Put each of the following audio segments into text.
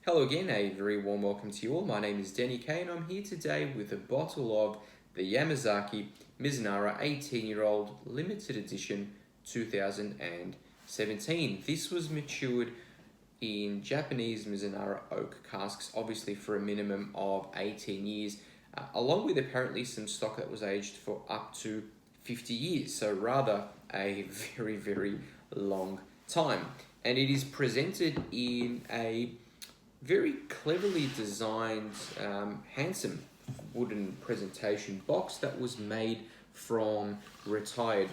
Hello again, a very warm welcome to you all. My name is Deni Kay and I'm here today with a bottle of the Yamazaki Mizunara 18-year-old limited edition 2017. This was matured in Japanese Mizunara oak casks, obviously for a minimum of 18 years, along with apparently some stock that was aged for up to 50 years, so rather a very long time. And it is presented in a very cleverly designed, handsome wooden presentation box that was made from retired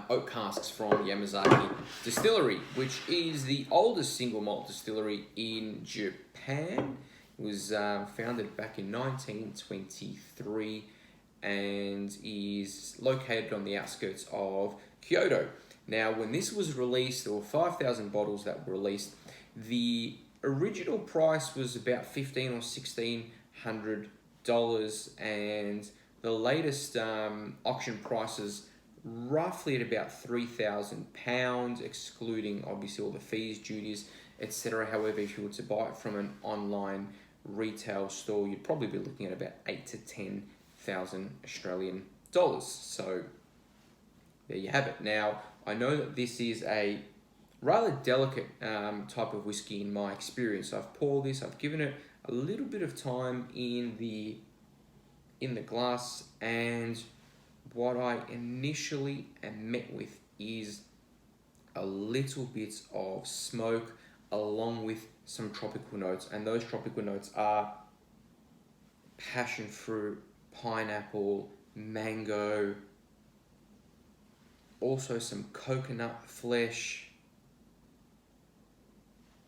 oak casks from Yamazaki Distillery, which is the oldest single malt distillery in Japan. It was founded back in 1923 and is located on the outskirts of Kyoto. Now, when this was released, there were 5,000 bottles that were released. The original price was about $1,500 or $1,600, and the latest auction prices roughly at about £3,000, excluding obviously all the fees, duties, etc. However, if you were to buy it from an online retail store, you'd probably be looking at about 8,000 to 10,000 Australian dollars. So there you have it. Now, I know that this is a rather delicate type of whiskey in my experience. I've poured this, I've given it a little bit of time in the glass, and what I initially am met with is a little bit of smoke along with some tropical notes, and those tropical notes are passion fruit, pineapple, mango, also some coconut flesh.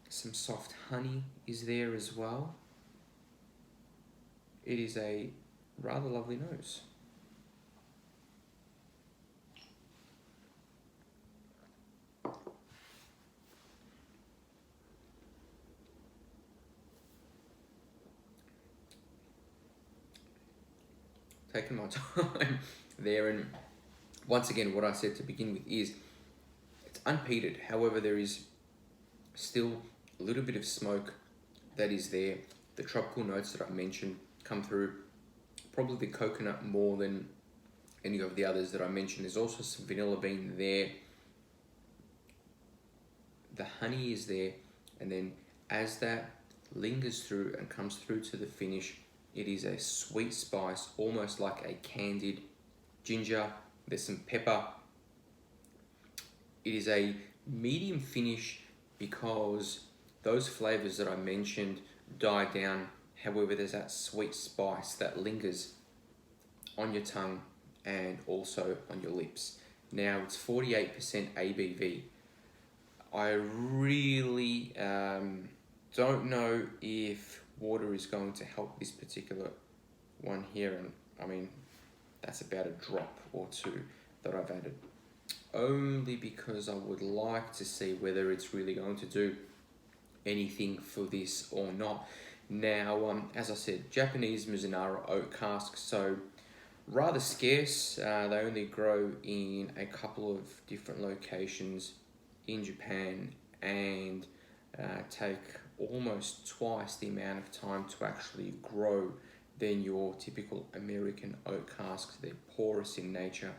Some soft honey is there as well. It is a rather lovely nose. Taking my time there, and once again, what I said to begin with is it's unpeated. However, there is still a little bit of smoke that is there. The tropical notes that I mentioned come through, probably the coconut more than any of the others that I mentioned. There's also some vanilla bean there. The honey is there, and then as that lingers through and comes through to the finish, it is a sweet spice, almost like a candied ginger. There's some pepper. It is a medium finish because those flavors that I mentioned die down. However, there's that sweet spice that lingers on your tongue and also on your lips. Now, it's 48% ABV. I really don't know if water is going to help this particular one here, and I mean, that's about a drop or two that I've added, only because I would like to see whether it's really going to do anything for this or not. Now, as I said, Japanese Mizunara oak casks, so rather scarce. They only grow in a couple of different locations in Japan, and take almost twice the amount of time to actually grow than your typical American oak casks. They're porous in nature,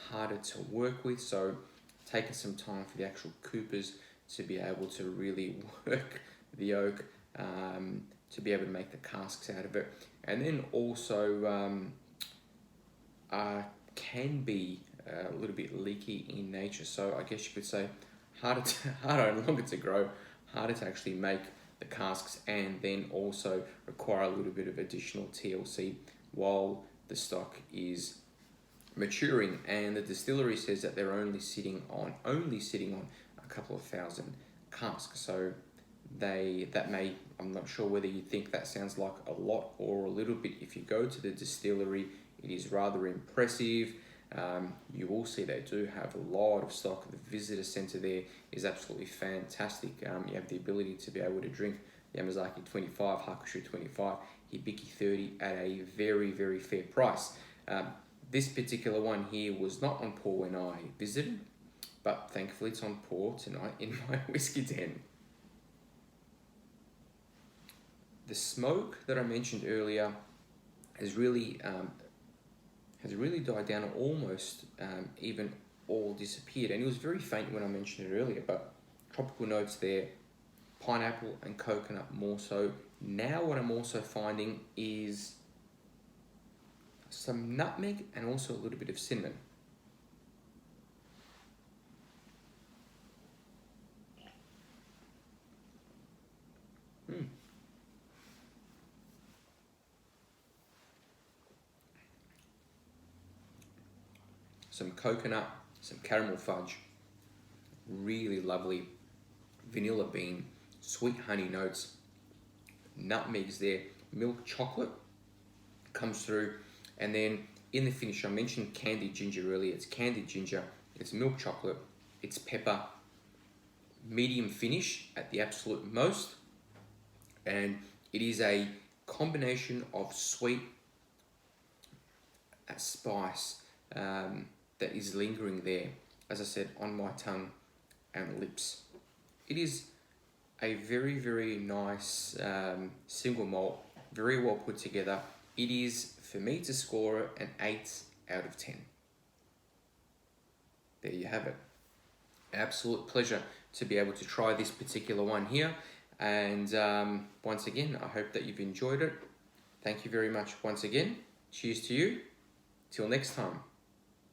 harder to work with, so taking some time for the actual coopers to be able to really work the oak, to be able to make the casks out of it. And then also can be a little bit leaky in nature, so I guess you could say harder and longer to grow, harder to actually make the casks, and then also require a little bit of additional TLC while the stock is maturing. And the distillery says that they're only sitting on a couple of thousand casks, so I'm not sure whether you think that sounds like a lot or a little bit. If you go to the distillery, it is rather impressive. You will see they do have a lot of stock. The visitor center there is absolutely fantastic. You have the ability to be able to drink Yamazaki 25, Hakushu 25, Hibiki 30 at a very fair price. This particular one here was not on pour when I visited, but thankfully it's on pour tonight in my whiskey den. the smoke that I mentioned earlier has really died down, almost even all disappeared. And it was very faint when I mentioned it earlier, but tropical notes there, pineapple and coconut more so. Now what I'm also finding is some nutmeg and also a little bit of cinnamon. Some coconut, some caramel fudge, really lovely vanilla bean, sweet honey notes, nutmegs there, milk chocolate comes through, and then in the finish I mentioned candied ginger earlier. It's candied ginger, it's milk chocolate, it's pepper, medium finish at the absolute most, and it is a combination of sweet spice that is lingering there, as I said, on my tongue and lips. It is a very, very nice single malt, very well put together. It is, for me, to score it an 8 out of 10. There you have it. Absolute pleasure to be able to try this particular one here. And once again, I hope that you've enjoyed it. Thank you very much once again. Cheers to you. Till next time.